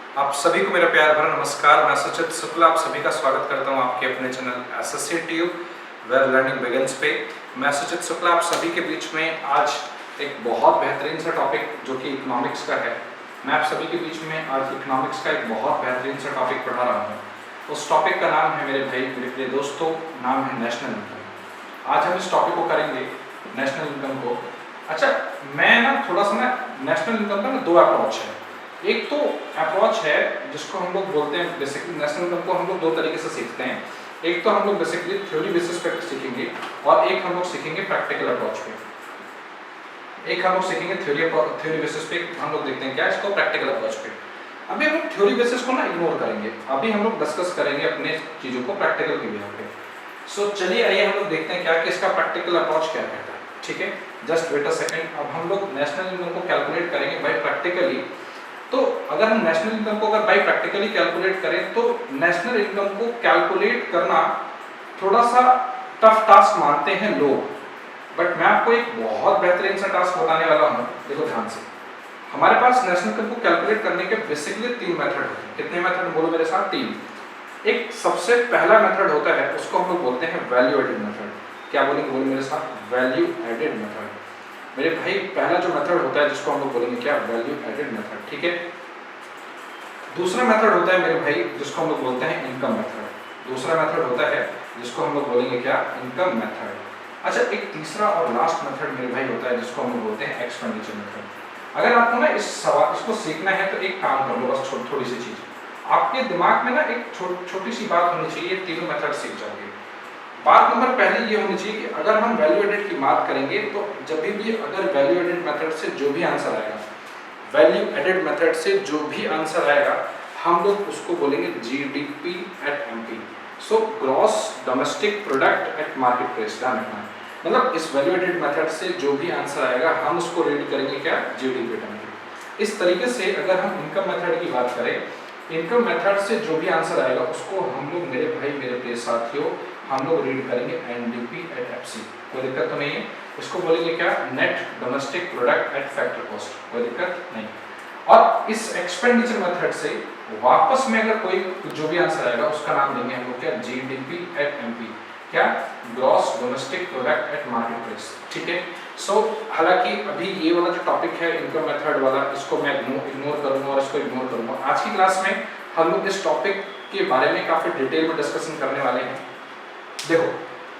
आप सभी को मेरा प्यार भरा नमस्कार। मैं सुचित शुक्ला आप सभी का स्वागत करता हूं आपके अपने channel SSC tube where learning begins पे। मैं सुचित शुक्ला आप सभी के बीच में आज एक बहुत बेहतरीन सा टॉपिक जो कि इकोनॉमिक्स का है, मैं आप सभी के बीच में आज इकोनॉमिक्स का एक बहुत बेहतरीन सा टॉपिक पढ़ा रहा हूँ। उस टॉपिक का नाम है मेरे भाई मेरे प्रिय दोस्तों, नाम है नेशनल इनकम। आज हम इस टॉपिक को करेंगे नेशनल इनकम को। अच्छा, मैं ना थोड़ा सा ना नेशनल इनकम का ना दो अप्रोच है। एक तो अप्रोच है जिसको हम लोग बोलते हैं बेसिकली नेशनल इनकम को हम लोग दो तरीके से सीखते हैं। एक तो हम लोग बेसिकली थ्योरी बेसिस पे सीखेंगे और एक हम लोग सीखेंगे प्रैक्टिकल अप्रोच पे। एक हम लोग सीखेंगे थ्योरी बेसिस पे, हम लोग देखते हैं क्या इसको प्रैक्टिकल अप्रोच पे। अभी हम लोग थ्योरी बेसिस को ना इग्नोर करेंगे, अभी हम लोग डिस्कस करेंगे अपने चीजों को प्रैक्टिकल के बिहार पे। सो चलिए आइए हम लोग देखते हैं क्या कि इसका प्रैक्टिकल अप्रोच क्या कहता है। ठीक है, जस्ट वेट अ सेकंड। अब हम लोग नेशनल इनकम को कैलकुलेट करेंगे बाय प्रैक्टिकली। तो अगर हम नेशनल इनकम को अगर बाई प्रैक्टिकली कैलकुलेट करें तो नेशनल इनकम को कैलकुलेट करना थोड़ा सा टफ टास्क मानते हैं लोग, बट मैं आपको एक बहुत बेहतरीन सा टास्क बताने वाला हूं। देखो ध्यान से, हमारे पास नेशनल इनकम को कैलकुलेट करने के बेसिकली तीन मेथड होते हैं। कितने मेथड बोलो मेरे साथ? तीन। एक सबसे पहला मेथड होता है उसको हम लोग बोलते हैं वैल्यू एडेड मेथड। क्या बोलेंगे? बोलो मेरे साथ, वैल्यू एडेड मेथड। मेरे भाई पहला जो मेथड होता है जिसको हम लोग बोलेंगे क्या? Value added method. ठीक है। दूसरा मेथड होता है मेरे भाई जिसको हम लोग बोलते हैं इनकम मेथड। दूसरा मेथड होता है जिसको हम लोग बोलेंगे क्या? Income method. अच्छा, एक तीसरा और लास्ट मेथड मेरे भाई होता है जिसको हम लोग बोलते हैं एक्सपेंडिचर मेथड। अगर आपको ना इसको सीखना है तो एक काम कर लो, बस थोड़ी सी चीज आपके दिमाग में ना एक छोटी सी बात होनी चाहिए, तीनों मेथड सीख जाओगे। बात नंबर पहले ये होनी चाहिए कि अगर हम वैल्यू एडेड की बात करेंगे तो जब भी अगर वैल्यू एडेड मेथड से जो भी आंसर आएगा, वैल्यू एडेड मेथड से जो भी आंसर आएगा हम लोग उसको बोलेंगे GDP at MP. So gross domestic product at market price. ध्यान रखना, मतलब इस वैल्यू एडेड मेथड से जो भी आंसर आएगा हम उसको रीड करेंगे क्या? GDP at MP. इस तरीके से अगर हम इनकम मेथड की बात करें, इनकम मेथड से जो भी आंसर आएगा उसको हम लोग मेरे भाई मेरे प्रिय साथियों हम लोग रीड करेंगे एनडीपी एट एफसी। कोई दिक्कत तो नहीं है? इसको बोलेंगे क्या? Net domestic product eight factor cost. कोई दिक्कत नहीं। और इस एक्सपेंडिचर मेथड से वापस में अगर कोई जो भी आंसर आएगा उसका नाम देंगे हम लोग क्या? GDP at MP. क्या? Gross domestic product at market price. ठीक है। सो हालांकि अभी ये वाला जो टॉपिक है इनकम मेथड वाला, इसको मैं इग्नोर करूंगा और इसको इग्नोर करूंगा। आज की क्लास में हम लोग इस टॉपिक के बारे में काफी डिटेल में डिस्कशन करने वाले हैं। देखो,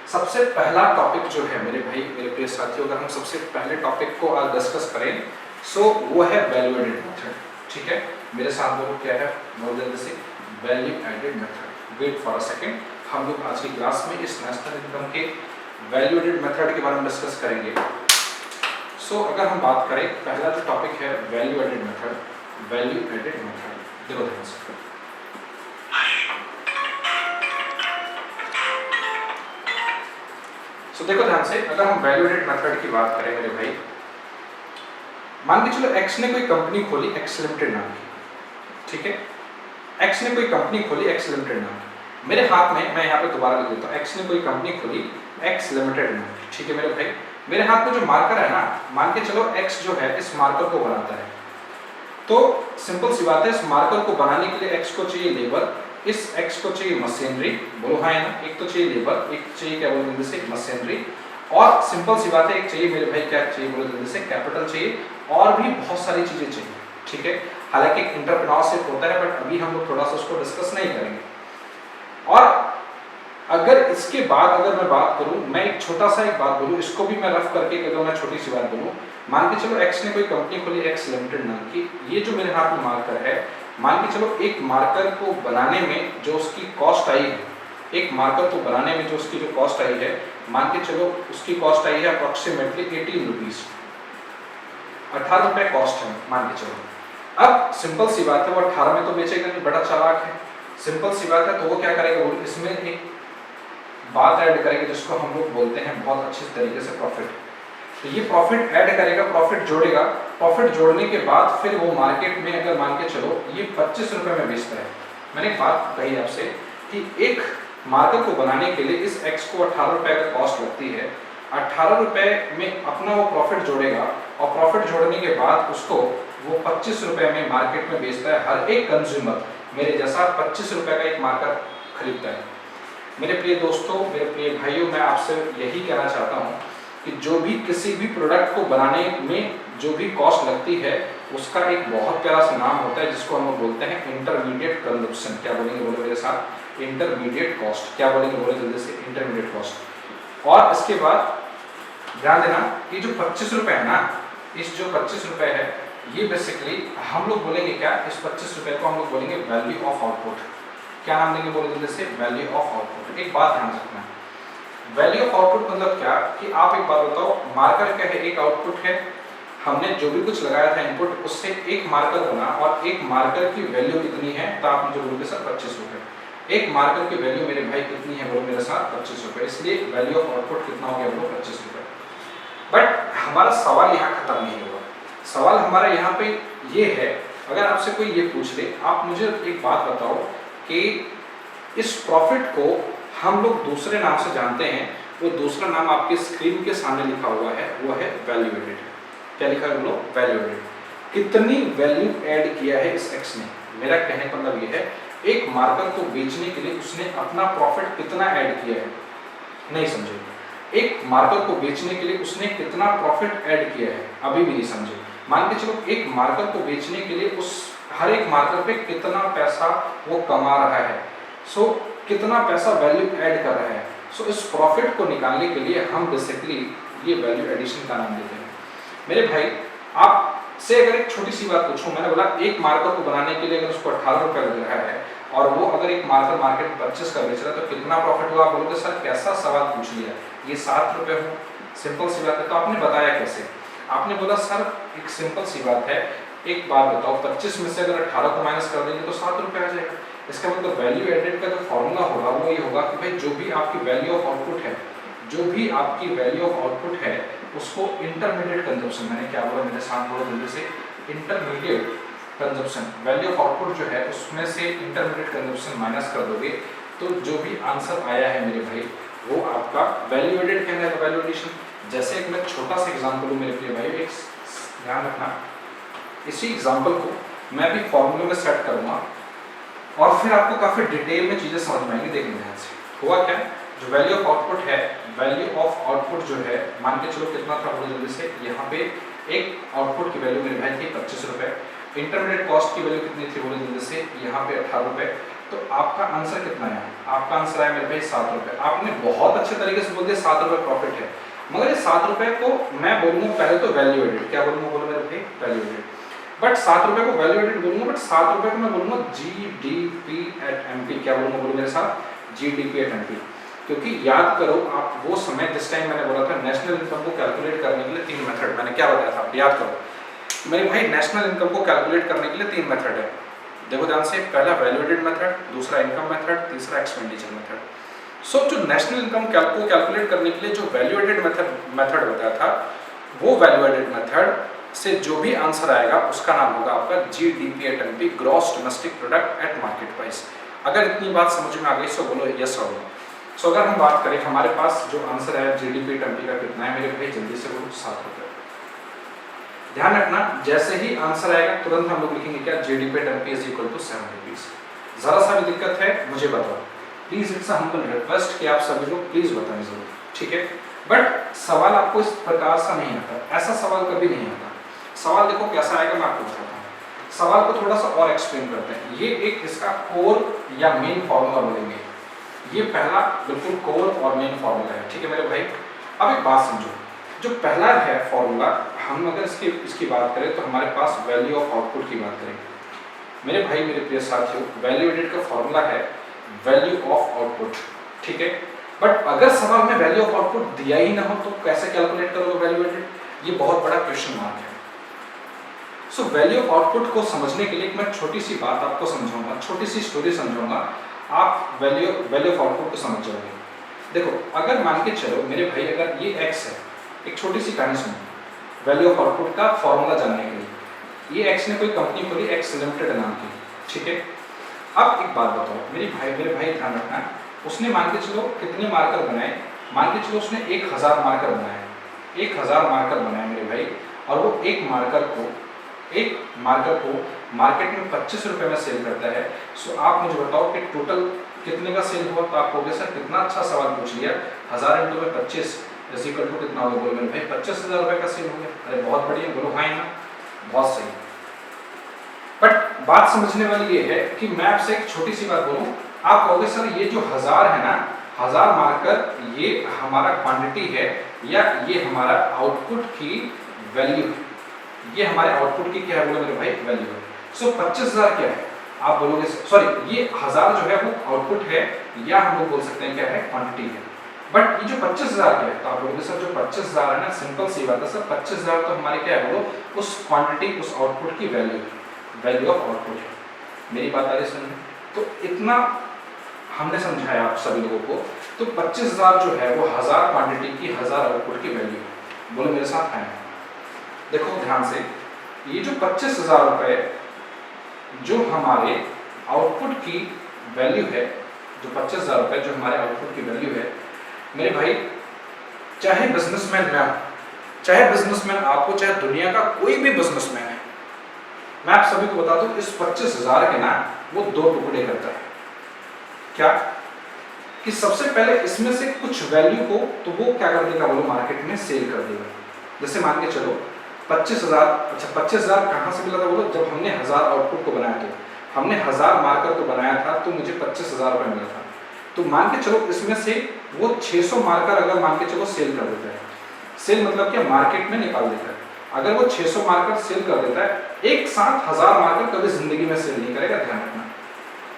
सबसे पहला टॉपिक जो है मेरे भाई मेरे प्रिय साथियों, अगर हम सबसे पहले टॉपिक को आज डिस्कस करें सो वो है वैल्यू एडेड मेथड। ठीक है, मेरे साथ बोलो क्या है? बहुत जल्दी से, value added method. Wait for a second, हम लोग आज की क्लास में इस नेशनल इनकम के वैल्यू एडेड मेथड के बारे में डिस्कस करेंगे। सो अगर हम बात करें, पहला जो टॉपिक है value added method, value added method. देखो ध्यान से, तो देखो ध्यान से, अगर हम वैल्यू एडेड मेथड की बात करें मेरे भाई, मान के चलो एक्स ने कोई कंपनी खोली एक्स लिमिटेड नाम की। ठीक है, एक्स ने कोई कंपनी खोली एक्स लिमिटेड नाम की। मेरे हाथ में, मैं यहाँ पे दोबारा लिख देता हूँ, एक्स ने कोई कंपनी खोली एक्स लिमिटेड नाम की। ठीक है मेरे भाई, मेरे हाथ में जो मार्कर है ना, मान के चलो एक्स जो है इस मार्कर को बनाता है। तो सिंपल सी बात है, इस मार्कर को बनाने के लिए एक्स को चाहिए लेबर, इस एक्स को चाहिए मशीनरी। बोलो हाँ है ना? एक तो चाहिए लेबर, एक चाहिए क्या बोलो जल्दी से? मशीनरी। और सिंपल सी बात है, एक चाहिए मेरे भाई क्या चाहिए बोलो जल्दी से? कैपिटल चाहिए, और भी बहुत सारी चीजें चाहिए। ठीक है, हालांकि एंटरप्रेन्योरशिप होता है बट अभी हम लोग थोड़ा सा उसको डिस्कस नहीं करेंगे। और अगर इसके बाद अगर मैं बात करूं, मैं एक छोटा सा एक बात बोलूं, इसको भी मैं रफ करके अगर मैं छोटी सी बात बोलूं, मान के चलो एक्स ने कोई कंपनी खोली एक्स लिमिटेड नाम की। ये जो मेरे हाथ में मार्कर है, मान के चलो एक मार्कर को बनाने में जो उसकी कॉस्ट आई है, एक मार्कर को बनाने में जो उसकी जो कॉस्ट आई है, मान के चलो उसकी कॉस्ट आई है अप्रोक्सीमेटली 18 रुपीज, 18 रुपए कॉस्ट है मान के चलो। अब सिंपल सी बात है, वो 18 में तो बेचेगा नहीं, बड़ा चालाक है। सिंपल सी बात है, तो वो क्या करेगा? वो इसमें एक बात ऐड करेगा जिसको हम लोग बोलते हैं बहुत अच्छे तरीके से प्रॉफिट। तो ये प्रॉफिट ऐड करेगा, प्रॉफिट जोड़ेगा, प्रॉफिट जोड़ने के बाद फिर वो मार्केट में अगर मान के चलो ये 25 रुपए में बेचता है। मैंने एक बात कही आपसे कि एक मार्कर को बनाने के लिए इस एक्स को 18 रुपए का कॉस्ट लगती है, 18 रुपए में अपना वो प्रॉफिट जोड़ेगा और प्रॉफिट जोड़ने के बाद उसको वो 25 रुपए में मार्केट में बेचता है। हर एक कंज्यूमर मेरे जैसा 25 रुपए का एक मार्कर खरीदता है। मेरे प्रिय दोस्तों, मेरे प्रिय भाइयों, मैं आपसे यही कहना चाहता हूँ कि जो भी किसी भी प्रोडक्ट को बनाने में जो भी कॉस्ट लगती है उसका एक बहुत प्यारा सा नाम होता है जिसको हम बोलते हैं इंटरमीडिएट कंजप्शन। क्या बोलेंगे, बोलो मेरे साथ, इंटरमीडिएट कॉस्ट। क्या बोलेंगे, बोले जल्दी से, इंटरमीडिएट कॉस्ट। और इसके बाद ध्यान देना कि जो 25 रुपए है ना, इस जो 25 रुपए है ये बेसिकली हम लोग बोलेंगे क्या, इस 25 रुपए को हम लोग बोलेंगे वैल्यू ऑफ आउटपुट। क्या नाम देंगे, बोलो जल्दी से, वैल्यू ऑफ आउटपुट। एक बात ध्यान रखना, वैल्यू ऑफ आउटपुट मतलब क्या कि आप एक बात बताओ, मार्कर क्या है, एक आउटपुट है। हमने जो भी कुछ लगाया था इनपुट, उससे एक मार्कर बना और एक मार्कर की वैल्यू कितनी है, तो आप मुझे बोलोगे सर 25 रुपए। एक मार्कर की वैल्यू मेरे भाई कितनी है, बोलो मेरे साथ, 25 रुपए। इसलिए वैल्यू ऑफ आउटपुट कितना हो गया, बोलो 25 रुपए। बट हमारा सवाल यहाँ खत्म नहीं हुआ। सवाल हमारा यहाँ पे ये है, अगर आपसे कोई ये पूछ ले, आप मुझे एक बात बताओ कि इस प्रॉफिट को हम लोग दूसरे नाम से जानते हैं, वो दूसरा नाम आपके स्क्रीन के सामने लिखा हुआ है, वो है वैल्यू एडेड। क्या लिखा है, बोलो, वैल्यू एडेड। कितनी वैल्यू ऐड किया है इस एक्स ने। मेरा कहने का मतलब ये है, एक मार्कर को बेचने के लिए उसने अपना प्रॉफिट कितना ऐड किया है। नहीं समझे, एक मार्कर को बेचने के लिए उसने कितना प्रॉफिट ऐड किया है, अभी भी नहीं समझे। मान के चलो एक मार्कर को बेचने के लिए उस हर एक मार्कर पे कितना पैसा वो कमा रहा है, सो कितना पैसा वैल्यू ऐड कर रहा है। सो इस प्रॉफिट को निकालने के लिए हम बेसिकली ये वैल्यू एडिशन का नाम देते हैं। मेरे भाई, आपसे अगर एक छोटी सी बात पूछूं, मैंने बोला एक मार्कर को बनाने के लिए अगर उसको 18 रुपए लग रहा है और वो अगर एक मार्कर मार्केट में 25 का बेच रहा है तो कितना प्रॉफिट हुआ। आप बोलोगे सर कैसा सवाल पूछ लिया, ये 7 रुपए हो, सिंपल सी बात है। तो आपने बताया कैसे, आपने बोला सर एक सिंपल सी बात है, एक बात बताओ, 25 में से अगर 18 को माइनस कर देंगे तो 7 रुपए आ जाएगा। इसका मतलब वैल्यू एडेड का जो फॉर्मूला होगा वो ये होगा कि भाई जो भी आपकी वैल्यू ऑफ आउटपुट है, जो भी आपकी वैल्यू ऑफ आउटपुट है उसको इंटरमीडिएट कंजप्शन, मैंने क्या बोला, मेरे साथ बोलो जल्दी से, intermediate consumption, value of output जो है उसमें से इंटरमीडिएट कंजप्शन माइनस कर दोगे तो जो भी आंसर आया है मेरे भाई वो आपका वैल्यू एडेड कहलाएगा, वैल्यू एडिशन। जैसे एक मैं छोटा सा एग्जांपल लूं मेरे प्रिय भाई, एक ध्यान रखना, इसी एग्जांपल को मैं भी फॉर्मूले में सेट करूंगा और फिर आपको काफी डिटेल में चीजें समझ में आएंगी। देखिए ध्यान से, हुआ क्या, जो वैल्यू ऑफ आउटपुट है, वैल्यू ऑफ आउटपुट जो है, मान के चलो कितना था, बोलो जल्दी से, यहाँ पे एक आउटपुट की वैल्यू मेरे भाई थी 25 रुपए, इंटरमीडिएट कॉस्ट की वैल्यू कितनी थी, बोलो जल्दी से, यहाँ पे 18 रुपए। तो आपका आंसर कितना है, आपका आंसर आया मेरे भाई 7 रुपए। आपने बहुत अच्छे तरीके से बोल दिया 7 रुपए प्रॉफिट है, मगर ये 7 रुपए को मैं बोलूंगा पहले तो वैल्यू एडेड। क्या बोलूंगा, बोलो मेरे भाई, वैल्यू एडेड। बट 7 रुपए को वैल्यू एडेड बोलूंगा, बट 7 रुपए को मैं बोलूंगा जीडीपी एट एमपी। क्या बोलूंगा, बोलो मेरे साथ, जीडीपी एट एमपी। क्योंकि याद करो आप वो समय, जिस टाइम मैंने बोला था नेशनल इनकम को कैलकुलेट करने के लिए 3 मेथड, मैंने क्या बताया था, याद करो मेरे भाई, नेशनल इनकम को कैलकुलेट करने के लिए 3 मेथड है। देखो ध्यान से, पहला वैल्यू एडेड मेथड, दूसरा इनकम मेथड, तीसरा एक्सपेंडिचर मेथड। सो जो नेशनल इनकम को कैलकुलेट करने के लिए जो वैल्यू एडेड मेथड बताया था, वो वैल्यू एडेड मेथड से जो भी आंसर आएगा उसका नाम होगा आपका GDP at MP, gross domestic product at market price. अगर इतनी बात समझ में आ गई तो बोलो यस और नो। सो अगर हम बात करें, हमारे पास जो आंसर है जीडीपी एट एमपी का कितना है मेरे भाई, जल्दी से बोलो, 7 रुपए। ध्यान रखना, जैसे ही आंसर आएगा तुरंत हम लोग लिखेंगे क्या, GDP at MP is equal to 7 rupees. जरा सा भी दिक्कत है मुझे बताओ please, it's a humble request कि आप सभी लोग प्लीज बताएं जरूर, ठीक है। बट सवाल आपको इस प्रकार सा नहीं आता, ऐसा सवाल कभी नहीं आता। सवाल देखो कैसा आएगा, मैं आपको बताता हूँ। सवाल को थोड़ा सा और एक्सप्लेन करते हैं। ये एक इसका कोर या मेन फॉर्मूला बोलेंगे, ये पहला बिल्कुल कोर और मेन फॉर्मूला है, ठीक है मेरे भाई। अब एक बात समझो, जो पहला है फॉर्मूला, हम अगर इसकी बात करें तो हमारे पास वैल्यू ऑफ आउटपुट की बात करें मेरे भाई, मेरे प्रिय साथियों, वैल्यू एडेड का फॉर्मूला है वैल्यू ऑफ आउटपुट, ठीक है। बट अगर सवाल में वैल्यू ऑफ आउटपुट दिया ही ना हो तो कैसे कैलकुलेट करोगे वैल्यू एडेड, ये बहुत बड़ा क्वेश्चन मार्क है। सो वैल्यू ऑफ आउटपुट को समझने के लिए मैं छोटी सी बात आपको समझाऊंगा, छोटी सी स्टोरी समझाऊंगा, आप वैल्यू ऑफ आउटपुट को समझ जाओगे। देखो, अगर मान के चलो मेरे भाई, अगर ये एक्स है, एक छोटी सी कहानी सुनो, वैल्यू ऑफ आउटपुट का फॉर्मूला जानने के लिए। ये एक्स ने कोई कंपनी खोली, एक्स लिमिटेड नाम की, ठीक है। अब एक बात बताओ मेरे भाई ध्यान रखना, उसने मान के चलो कितने मार्कर बनाए, मान के चलो उसने 1000 मार्कर बनाए, 1000 मार्कर बनाए मेरे भाई, और वो एक मार्कर को एक मार्कर को मार्केट में 25 रुपये में सेल करता है, सो आप मुझे बताओ कि टोटल कितने का सेल हुआ। तो आप कहोगे सर कितना अच्छा सवाल पूछ लिया, 1000 इंटू में 25 इक्वल टू कितना होगा। बोलो मेरे भाई 25,000 रुपये का सेल हो गया। अरे बहुत बढ़िया, बोलो हाँ ना, बहुत सही। बट बात समझने वाली ये है कि मैं आपसे एक छोटी सी बात बोलूं, आप कहोगे सर ये जो 1000 है ना, 1000 मार्कर ये हमारा क्वांटिटी है या ये हमारा आउटपुट की वैल्यू है, ये हमारे आउटपुट की क्या है। बोलो मेरे भाई वैल्यू है। सो 25,000 क्या है, आप बोलोगे सॉरी ये 1000 जो है वो आउटपुट है या हम लोग बोल सकते हैं क्या है, क्वांटिटी है। बट ये जो 25,000 क्या है, तो आप बोलोगे सर जो 25,000 है ना, सिंपल सी बात है सर, 25,000 तो हमारे क्या है, बोलो उस क्वांटिटी उस आउटपुट की वैल्यू है, वैल्यू ऑफ आउटपुट है। मेरी बात आ रही सुनने, तो इतना हमने समझाया आप सभी लोगों को। तो 25,000 जो है वो 1000 क्वांटिटी की 1000 आउटपुट की वैल्यू है। बोलो मेरे साथ है, देखो ध्यान से, ये जो 25,000 रुपए जो हमारे आउटपुट की वैल्यू है, जो 25,000 रुपए जो हमारे आउटपुट की वैल्यू है, मेरे भाई चाहे बिजनेसमैन मैं हूं, चाहे बिजनेसमैन आपको, चाहे दुनिया का कोई भी बिजनेसमैन है, मैं आप सभी को बता दूं इस 25,000 के ना वो 2 टुकड़े करता है। क्या कि सबसे पहले इसमें से कुछ वैल्यू को तो वो क्या कर देगा, बोलो मार्केट में सेल कर देगा। जैसे मान के चलो 25,000, अच्छा 25,000 कहाँ से मिला था, बोलो जब हमने 1000 आउटपुट को बनाया, तो हमने 1000 मार्कर को बनाया था तो मुझे 25,000 रुपये मिला था। तो मान के चलो इसमें से वो 600 मार्कर अगर मान के चलो सेल कर देता है, सेल मतलब क्या, मार्केट में निकाल देता है। अगर वो 600 मार्कर सेल कर देता है, एक साथ 1000 मार्कर कभी जिंदगी में सेल नहीं करेगा, ध्यान रखना।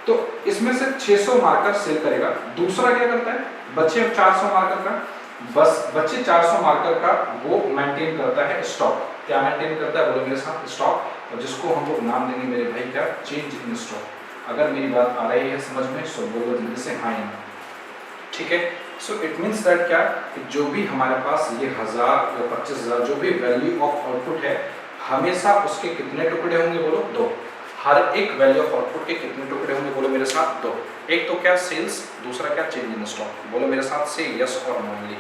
तो इसमें से 600 मार्कर सेल करेगा। दूसरा क्या करता है, बचे 400 मार्कर का, बस बचे 400 मार्कर का वो मेंटेन करता है स्टॉक। क्या मेंटेन करता है, बोलो मेरे साथ, स्टॉक, और जिसको हम लोग नाम देंगे मेरे भाई क्या, चेंज इन स्टॉक। अगर मेरी बात आ रही है समझ में, सो बोलो जल्दी से हाँ या ना, ठीक है। सो इट मीन्स दैट क्या, जो भी हमारे पास ये 1000 या 25,000 जो भी वैल्यू ऑफ आउटपुट है, हमेशा उसके कितने टुकड़े होंगे, बोलो 2। हर एक वैल्यू ऑफ आउटपुट के कितने टुकड़े होंगे, बोलो मेरे साथ 2। एक तो क्या, सेल्स, दूसरा क्या, चेंज इन स्टॉक। बोलो मेरे साथ से यस और नो ओनली।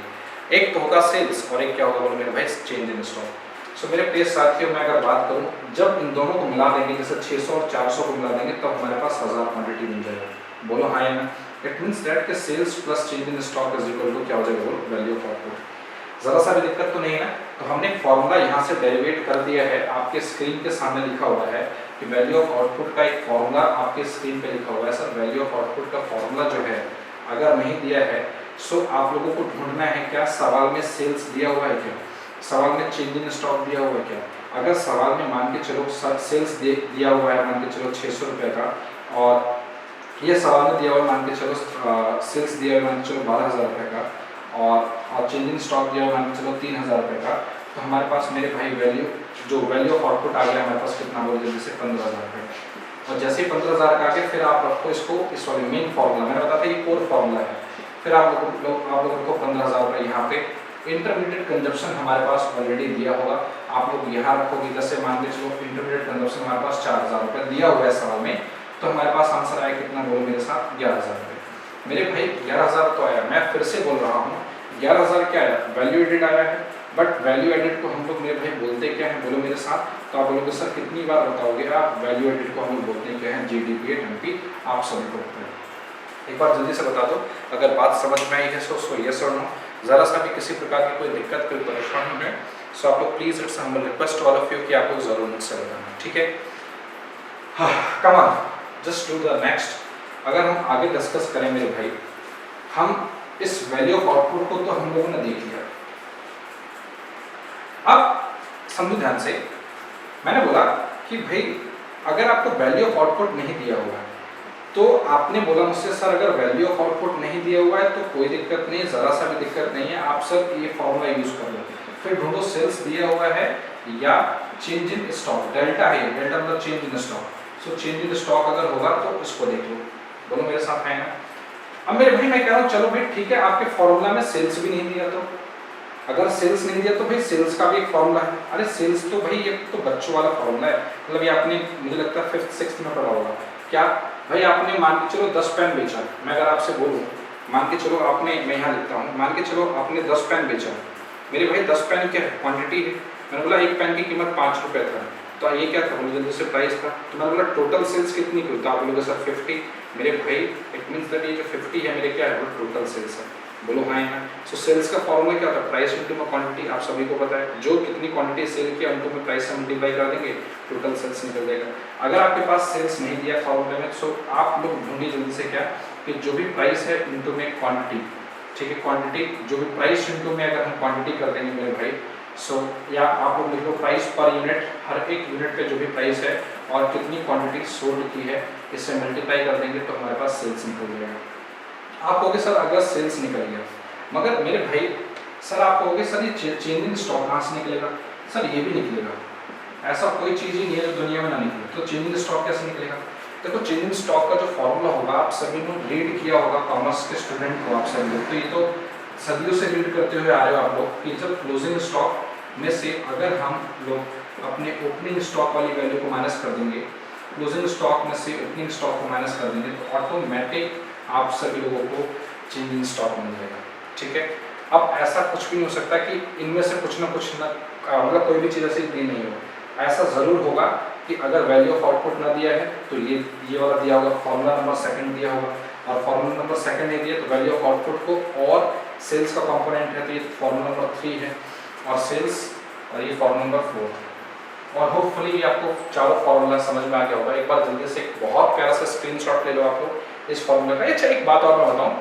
एक तो होगा सेल्स और एक क्या होगा, बोलो मेरे भाई चेंज इन स्टॉक। सो मेरे प्रिय साथियों, मैं अगर बात करूं, जब इन दोनों को मिला देंगे, जैसे 600 और 400 को मिला देंगे, तब हमारे पास 1000 क्वांटिटी मिल जाएगा। बोलो हाँ या ना। इट मीन्स दैट के sales plus change in stock is equal to क्या हो जाएगा, बोलो वैल्यू ऑफ आउटपुट। जरा सा भी दिक्कत तो नहीं है ना। तो हमने फॉर्मूला यहाँ से डेरिवेट कर दिया है, आपके स्क्रीन के सामने लिखा हुआ है कि वैल्यू ऑफ आउटपुट का एक फॉर्मूला आपके स्क्रीन पे लिखा हुआ है। सर वैल्यू ऑफ आउटपुट का फॉर्मूला जो है अगर नहीं दिया है, सो आप लोगों को ढूंढना है क्या, सवाल में सेल्स दिया हुआ है क्या, सवाल में चेंज इन स्टॉक दिया हुआ है क्या। अगर सवाल में मान के चलो सेल्स दिया हुआ है, मान के चलो 600 रुपये का, और ये सवाल में दिया हुआ है मान के चलो सेल्स दिया हुआ है मान के चलो 12,000 रुपये का, और चेंज इन स्टॉक दिया हुआ मान के चलो 3,000 रुपये का, तो हमारे पास मेरे भाई वैल्यू जो वैल्यू ऑफ आउटपुट आ गया हमारे पास कितना, बोल जल्दी से 15,000 रुपये। और जैसे ही 15,000 का आगे फिर आप रखो इसको, इस वाले मेन फॉर्मूला मैंने बताया ये कोर फॉर्मूला है, फिर आप लोग रखो 15,000 रुपये यहाँ पे। इंटरमीडिएट कंजप्शन हमारे पास ऑलरेडी दिया होगा, आप लोग यहाँ रखोगे। जैसे मान के चलो इंटरमीडिएट कंजप्शन हमारे पास 4,000 रुपये दिया हुआ है सवाल में, तो हमारे पास आंसर आया कितना, बोलो मेरे साथ 11,000 रुपये। मेरे भाई 11,000 तो आया, मैं फिर से बोल रहा हूँ 11,000 क्या आया, वैल्यू एडेड आया है। बट वैल्यू एडेड को हम लोग मेरे भाई बोलते क्या है, बोलो मेरे साथ। तो आप बोलोगे सर कितनी बार बताओगे आप, वैल्यू एडेड को हम लोग बोलते क्या है, जीडीपी एमपी, आप सभी को पता है। एक बार जल्दी से बता दो, अगर बात समझ में आई है सो यस और नो। ज़रा सा भी किसी प्रकार की कोई दिक्कत, कोई परेशानी है, सो आप लोग please it's humble request all of you कि आप लोग ज़रूर मुझसे बताना, ठीक है। हाँ come on, just do the next. अगर हम आगे डिस्कस करें मेरे भाई, हम इस वैल्यू ऑफ आउटपुट को तो हम लोगों ने देख लिया। अब समझो ध्यान से, मैंने बोला कि भाई अगर आपको वैल्यू ऑफ आउटपुट नहीं दिया हुआ है, तो आपने बोला मुझसे सर अगर वैल्यू ऑफ आउटपुट नहीं दिया हुआ है तो कोई दिक्कत नहीं, ज़रा सा भी दिक्कत नहीं है, आप सब ये फॉर्मूला यूज़ कर लो। फिर ढूंढो सेल्स दिया हुआ है या चेंज इन स्टॉक, डेल्टा है, डेल्टा मतलब change in stock. So change in stock अगर होगा तो इसको देख लो, बोलो मेरे साथ है ना। अब मेरे भाई मैं कह रहा हूँ चलो भाई ठीक है, आपके फॉर्मूला में सेल्स भी नहीं दिया, तो अगर सेल्स नहीं दिया तो भाई सेल्स का भी एक फॉर्मूला है। अरे सेल्स तो भाई ये तो बच्चों वाला फॉर्मूला है, मतलब ये आपने मुझे लगता है 5th 6th में पढ़ा होगा। क्या भाई आपने मान के चलो 10 पेन बेचा, मैं अगर आपसे बोलूँ मान के चलो आपने, मैं यहाँ लिखता हूँ, मान के चलो आपने 10 पेन बेचा, मेरे भाई 10 पेन क्या है, क्वांटिटी है। मैंने बोला एक पेन की कीमत 5 रुपये था, तो ये क्या था, बोलो जल्दी से प्राइस था, तो मैंने बोला टोटल सेल्स कितनी की, तो आप बोलोगे सर 50। मेरे भाई इट मीन्स दैट ये जो 50 है मेरे क्या है, वो टोटल सेल्स है। बोलो हाँ है ना। सो सेल्स का फॉर्मूला क्या होता है, प्राइस इंटू में क्वांटिटी, आप सभी को पता है, जो कितनी क्वांटिटी सेल किया उनको में प्राइस से मल्टीप्लाई कर देंगे, टोटल सेल्स निकल जाएगा। अगर आपके पास सेल्स नहीं दिया फॉर्मूले में, सो आप लोग ढूंढिए जल्दी से क्या, कि जो भी प्राइस है इंटू में क्वांटिटी, ठीक है, क्वांटिटी जो भी प्राइस इंटू में अगर हम क्वांटिटी कर देंगे मेरे भाई, सो या आप लोग लिख लो प्राइस पर यूनिट, हर एक यूनिट पे जो भी प्राइस है और कितनी क्वांटिटी सोल्ड की है, इससे मल्टीप्लाई कर देंगे तो हमारे पास सेल्स निकल जाएगा। आप कहोगे सर अगर सेल्स निकल गया, मगर मेरे भाई सर आप कहोगे सर ये चेंजिंग स्टॉक कहाँ से निकलेगा, सर ये भी निकलेगा, ऐसा कोई चीज़ ही नहीं है जो दुनिया में ना निकले, तो चेंजिंग स्टॉक कैसे निकलेगा। देखो चेंजिंग स्टॉक का जो फॉर्मूला होगा, आप सभी ने रीड किया होगा, कॉमर्स के स्टूडेंट को आप सभी लोग, तो ये तो सदियों से रीड करते हुए आ रहे हो आप लोग, कि जब क्लोजिंग स्टॉक में से अगर हम लोग अपने ओपनिंग स्टॉक वाली वैल्यू को माइनस कर देंगे, क्लोजिंग स्टॉक में से ओपनिंग स्टॉक को माइनस कर देंगे, तो ऑटोमेटिक आप सभी लोगों को चेंजिंग स्टॉक मिल जाएगा, ठीक है। अब ऐसा कुछ भी नहीं हो सकता कि इनमें से कुछ ना मतलब कोई भी चीज़ ऐसी दी नहीं हो, ऐसा ज़रूर होगा कि अगर वैल्यू ऑफ आउटपुट ना दिया है तो ये वाला दिया होगा, फॉर्मूला नंबर सेकंड दिया होगा, और फॉर्मूला नंबर सेकंड नहीं दिया तो वैल्यू ऑफ आउटपुट को, और सेल्स का कंपोनेंट है तो ये फॉर्मूला नंबर 3 है, और सेल्स और ये फॉर्मूला नंबर 4, और होपफुली ये आपको चारों फॉर्मूला समझ में आ गया होगा। एक बार जल्दी से एक बहुत प्यारा सा स्क्रीनशॉट ले लो आप लोग इस फॉर्मूला का। अच्छा एक बात और मैं बताऊं,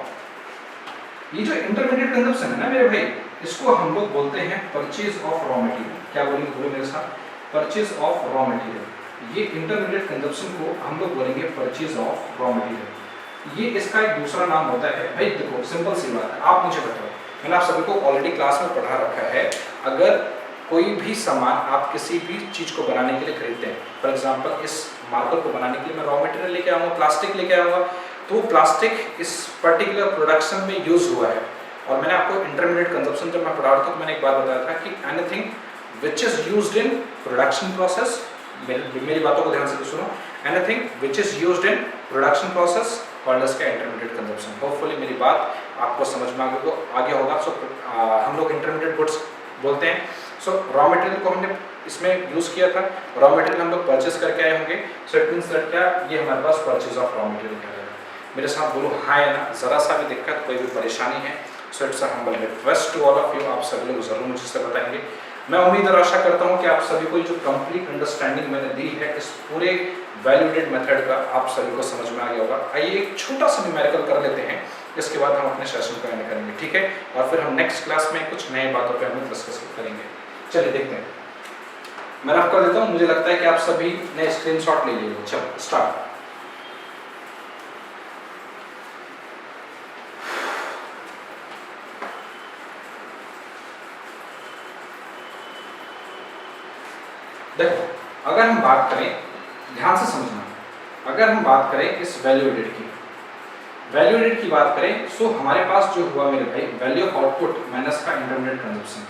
ये जो इंटरमीडिएट कंजप्शन है ना मेरे भाई, इसको हम लोग बोलते हैं परचेज ऑफ रॉ मटेरियल। क्या बोलेंगे, बोलो मेरे साथ, परचेज ऑफ रॉ मटेरियल। ये इंटरमीडिएट कंजप्शन को हम लोग बोलेंगे परचेज ऑफ रॉ मटेरियल। ये इसका एक दूसरा नाम होता है भाई, देखो सिंपल सी बात है, आप मुझे बताओ, मैंने आप सभी को ऑलरेडी क्लास में पढ़ा रखा है, अगर कोई भी सामान आप किसी भी चीज़ को बनाने के लिए खरीदते हैं, फॉर एग्जांपल इस मार्कर को बनाने के लिए मैं रॉ मटेरियल लेके आऊँगा, प्लास्टिक लेके आऊँगा, तो वो प्लास्टिक इस पर्टिकुलर प्रोडक्शन में यूज़ हुआ है। और मैंने आपको इंटरमीडिएट कंजप्शन जब मैं पढ़ा रहा था तो मैंने एक बात बताया था कि anything which is used in production process, मेरी बातों को ध्यान से सुनो, anything which is used in production process called as intermediate consumption. Hopefully मेरी बात आपको समझ में आ गया होगा। सो हम लोग इंटरमीडिएट गुड्स बोलते हैं। सो रॉ मटेरियल को हमने इसमें यूज़ किया था, रॉ मटेरियल हम लोग परचेज करके आए होंगे, सो इट मीन्स दैट क्या, ये हमारे पास परचेज ऑफ रॉ मटेरियल क्या है। मेरे साथ बोलो हाँ या ना, ज़रा सा भी दिक्कत, कोई भी परेशानी है, so it's a humble request to all of you, आप सभी लोग ज़रूर मुझसे बताएंगे। मैं उम्मीद और आशा करता हूँ कि आप सभी को जो कंप्लीट अंडरस्टैंडिंग मैंने दी है इस पूरे वैल्यूडेड मेथड का, आप सभी को समझ में आ गया होगा। आइए एक छोटा सा न्यूमेरिकल कर लेते हैं, इसके बाद हम अपने सेशन को एंड करेंगे, ठीक है, और फिर हम नेक्स्ट क्लास में कुछ नए बातों पर हम डिस्कस करेंगे। चलिए देखते हैं, मैं रफ कर देता हूँ, मुझे लगता है कि आप सभी ने स्क्रीनशॉट ले लिए। चलो स्टार्ट। देखो अगर हम बात करें, ध्यान से समझना, अगर हम बात करें इस वैल्यू एडेड की बात करें, सो हमारे पास जो हुआ मेरे भाई वैल्यू ऑफ आउटपुट माइनस का इंटरमीडिएट कंजप्शन,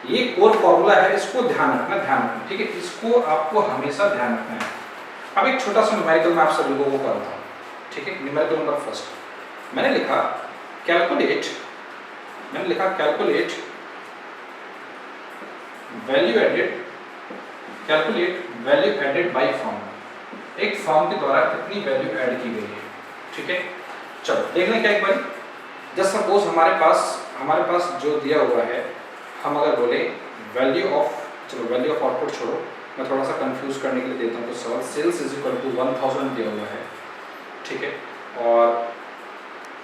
ये कोर फॉर्मूला है, इसको ध्यान रखना, ठीक है, इसको आपको हमेशा ध्यान रखना है। अब एक छोटा सा न्यूमेरिकल मैं आप सभी लोगों को करता हूँ, ठीक है। न्यूमेरिकल नंबर फर्स्ट मैंने लिखा calculate value added by firm, एक फर्म के द्वारा कितनी वैल्यू ऐड की गई है, ठीक है। चलो देख लें क्या एक बार, जस्ट सपोज हमारे पास जो दिया हुआ है, हम अगर बोले वैल्यू ऑफ आउटपुट छोड़ो, मैं थोड़ा सा कंफ्यूज करने के लिए देता हूँ कुछ सवाल। सेल्स इज इक्वल टू 1000 दिया हुआ है, ठीक है, और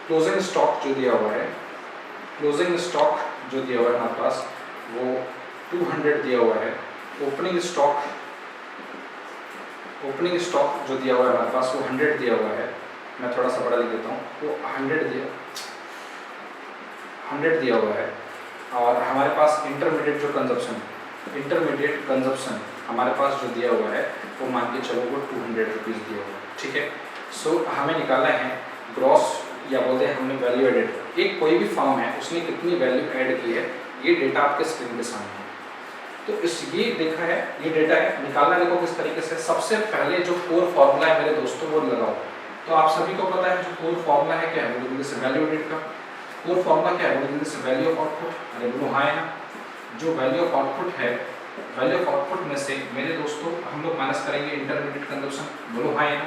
क्लोजिंग स्टॉक जो दिया हुआ है हमारे पास वो 200 दिया हुआ है। ओपनिंग स्टॉक जो दिया हुआ है हमारे पास वो 100 दिया हुआ है। मैं थोड़ा सा बड़ा लिख देता हूँ, वो 100 दिया हुआ है। और हमारे पास इंटरमीडिएट कंजप्शन हमारे पास जो दिया हुआ है वो मान के चलो वो 200 रुपीज़ दिया हुआ है, ठीक है। सो हमें निकालना है ग्रॉस, या बोलते हैं हमने वैल्यू एडेड, एक कोई भी फर्म है उसने कितनी वैल्यू ऐड की है, ये डेटा आपके स्क्रीन के सामने है। तो ये देखा है, ये डेटा है, निकालना देखो किस तरीके से। सबसे पहले जो कोर फॉर्मूला है मेरे दोस्तों वो लगाओ। तो आप सभी को पता है जो कोर फॉर्मूला है क्या है, बोलो जल्दी से, वैल्यू एडेड का कोर फॉर्मूला क्या है, बोलो जल्दी से, वैल्यू ऑफ आउटपुट। अरे बोलो हाँ है ना, जो वैल्यू ऑफ आउटपुट है वैल्यू ऑफ आउटपुट में से मेरे दोस्तों हम लोग माइनस करेंगे इंटरमीडिएट कंजप्शन। बोलो हाँ या ना।